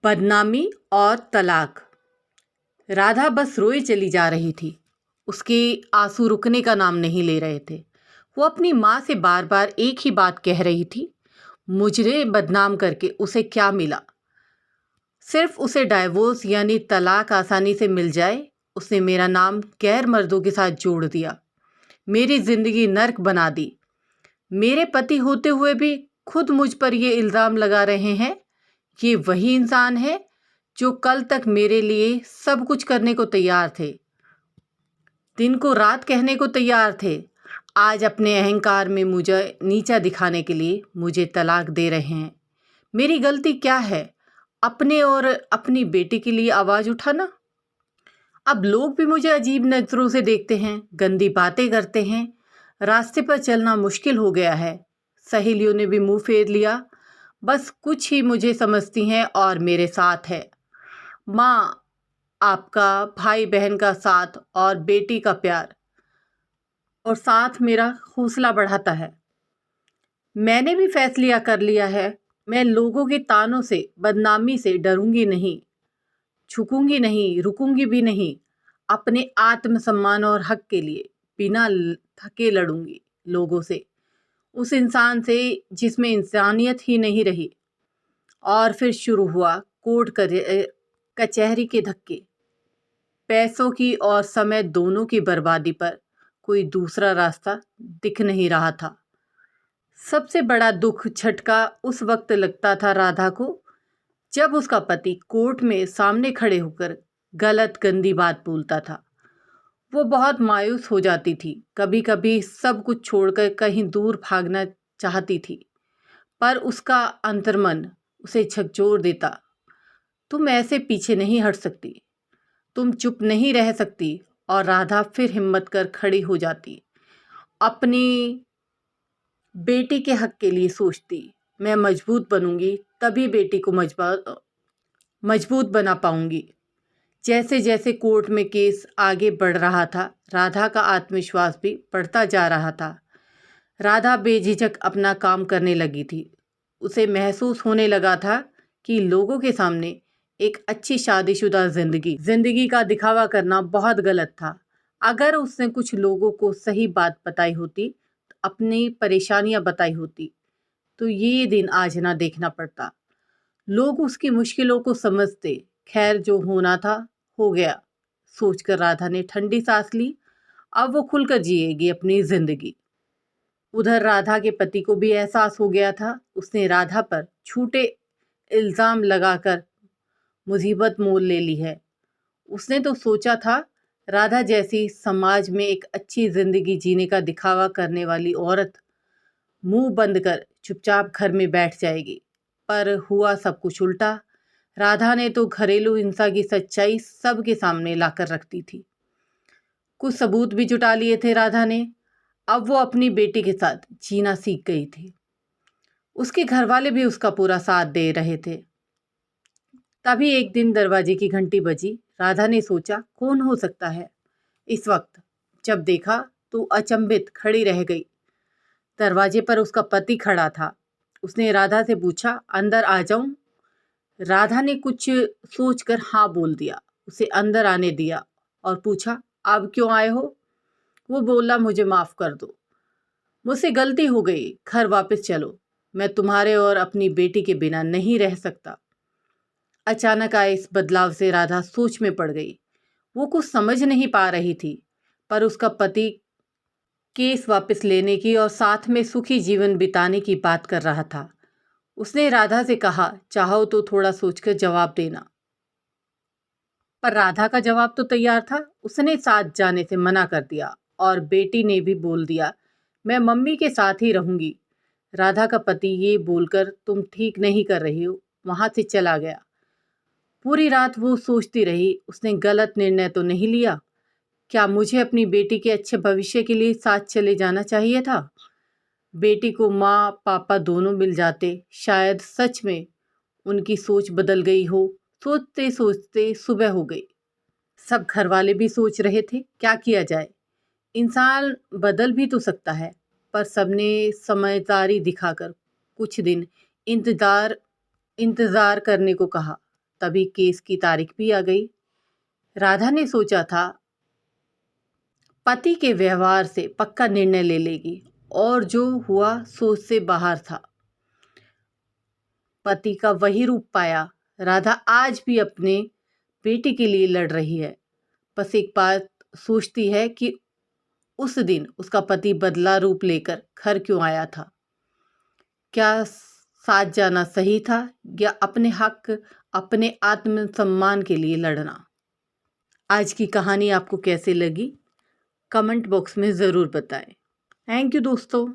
बदनामी और तलाक। राधा बस रोए चली जा रही थी। उसके आंसू रुकने का नाम नहीं ले रहे थे। वो अपनी माँ से बार बार एक ही बात कह रही थी, मुझे बदनाम करके उसे क्या मिला? सिर्फ उसे डाइवोर्स यानी तलाक आसानी से मिल जाए। उसने मेरा नाम गैर मर्दों के साथ जोड़ दिया, मेरी जिंदगी नर्क बना दी। मेरे पति होते हुए भी खुद मुझ पर ये इल्ज़ाम लगा रहे हैं। ये वही इंसान है जो कल तक मेरे लिए सब कुछ करने को तैयार थे, दिन को रात कहने को तैयार थे। आज अपने अहंकार में मुझे नीचा दिखाने के लिए मुझे तलाक दे रहे हैं। मेरी गलती क्या है? अपने और अपनी बेटी के लिए आवाज़ उठाना। अब लोग भी मुझे अजीब नज़रों से देखते हैं, गंदी बातें करते हैं। रास्ते पर चलना मुश्किल हो गया है। सहेलियों ने भी मुंह फेर लिया। बस कुछ ही मुझे समझती हैं और मेरे साथ है। माँ, आपका, भाई बहन का साथ और बेटी का प्यार और साथ मेरा हौसला बढ़ाता है। मैंने भी फैसला कर लिया है, मैं लोगों के तानों से, बदनामी से डरूंगी नहीं, झुकूंगी नहीं, रुकूंगी भी नहीं। अपने आत्मसम्मान और हक के लिए बिना थके लड़ूंगी लोगों से, उस इंसान से जिसमें इंसानियत ही नहीं रही। और फिर शुरू हुआ कोर्ट कचहरी के धक्के। पैसों की और समय दोनों की बर्बादी पर कोई दूसरा रास्ता दिख नहीं रहा था। सबसे बड़ा दुख झटका उस वक्त लगता था राधा को, जब उसका पति कोर्ट में सामने खड़े होकर गलत गंदी बात बोलता था। वो बहुत मायूस हो जाती थी। कभी कभी सब कुछ छोड़कर कहीं दूर भागना चाहती थी, पर उसका अंतर्मन उसे झकझोर देता। तुम ऐसे पीछे नहीं हट सकती, तुम चुप नहीं रह सकती। और राधा फिर हिम्मत कर खड़ी हो जाती, अपनी बेटी के हक के लिए सोचती। मैं मजबूत बनूंगी, तभी बेटी को मजबूत बना पाऊंगी। जैसे जैसे कोर्ट में केस आगे बढ़ रहा था, राधा का आत्मविश्वास भी बढ़ता जा रहा था। राधा बेझिझक अपना काम करने लगी थी। उसे महसूस होने लगा था कि लोगों के सामने एक अच्छी शादीशुदा जिंदगी का दिखावा करना बहुत गलत था। अगर उसने कुछ लोगों को सही बात बताई होती, अपनी परेशानियां बताई होती, तो ये दिन आज ना देखना पड़ता। लोग उसकी मुश्किलों को समझते। खैर, जो होना था हो गया, सोचकर राधा ने ठंडी सांस ली। अब वो खुलकर जिएगी अपनी जिंदगी। उधर राधा के पति को भी एहसास हो गया था। उसने राधा पर झूठे इल्जाम लगाकर मुसीबत मोल ले ली है। उसने तो सोचा था राधा जैसी समाज में एक अच्छी जिंदगी जीने का दिखावा करने वाली औरत मुंह बंद कर चुपचाप घर में बैठ जाएगी, पर हुआ सब कुछ उल्टा। राधा ने तो घरेलू हिंसा की सच्चाई सबके सामने लाकर रखती थी। कुछ सबूत भी जुटा लिए थे राधा ने। अब वो अपनी बेटी के साथ जीना सीख गई थी। उसके घर वाले भी उसका पूरा साथ दे रहे थे। तभी एक दिन दरवाजे की घंटी बजी। राधा ने सोचा कौन हो सकता है इस वक्त। जब देखा तो अचंभित खड़ी रह गई। दरवाजे पर उसका पति खड़ा था। उसने राधा से पूछा, अंदर आ जाऊं? राधा ने कुछ सोचकर हाँ बोल दिया। उसे अंदर आने दिया और पूछा, अब क्यों आए हो? वो बोला, मुझे माफ कर दो, मुझसे गलती हो गई, घर वापस चलो, मैं तुम्हारे और अपनी बेटी के बिना नहीं रह सकता। अचानक आए इस बदलाव से राधा सोच में पड़ गई। वो कुछ समझ नहीं पा रही थी, पर उसका पति केस वापस लेने की और साथ में सुखी जीवन बिताने की बात कर रहा था। उसने राधा से कहा, चाहो तो थोड़ा सोचकर जवाब देना। पर राधा का जवाब तो तैयार था। उसने साथ जाने से मना कर दिया और बेटी ने भी बोल दिया, मैं मम्मी के साथ ही रहूंगी। राधा का पति ये बोलकर तुम ठीक नहीं कर रही हो, वहां से चला गया। पूरी रात वो सोचती रही, उसने गलत निर्णय तो नहीं लिया? क्या मुझे अपनी बेटी के अच्छे भविष्य के लिए साथ चले जाना चाहिए था? बेटी को माँ पापा दोनों मिल जाते, शायद सच में उनकी सोच बदल गई हो। सोचते सोचते सुबह हो गई। सब घर वाले भी सोच रहे थे क्या किया जाए। इंसान बदल भी तो सकता है, पर सबने समझदारी दिखाकर कुछ दिन इंतजार करने को कहा। तभी केस की तारीख भी आ गई। राधा ने सोचा था पति के व्यवहार से पक्का निर्णय ले लेगी, और जो हुआ सोच से बाहर था। पति का वही रूप पाया। राधा आज भी अपने बेटे के लिए लड़ रही है। बस एक बात सोचती है कि उस दिन उसका पति बदला रूप लेकर घर क्यों आया था। क्या साथ जाना सही था, या अपने हक, अपने आत्मसम्मान के लिए लड़ना। आज की कहानी आपको कैसे लगी, कमेंट बॉक्स में ज़रूर बताएं। थैंक यू दोस्तों।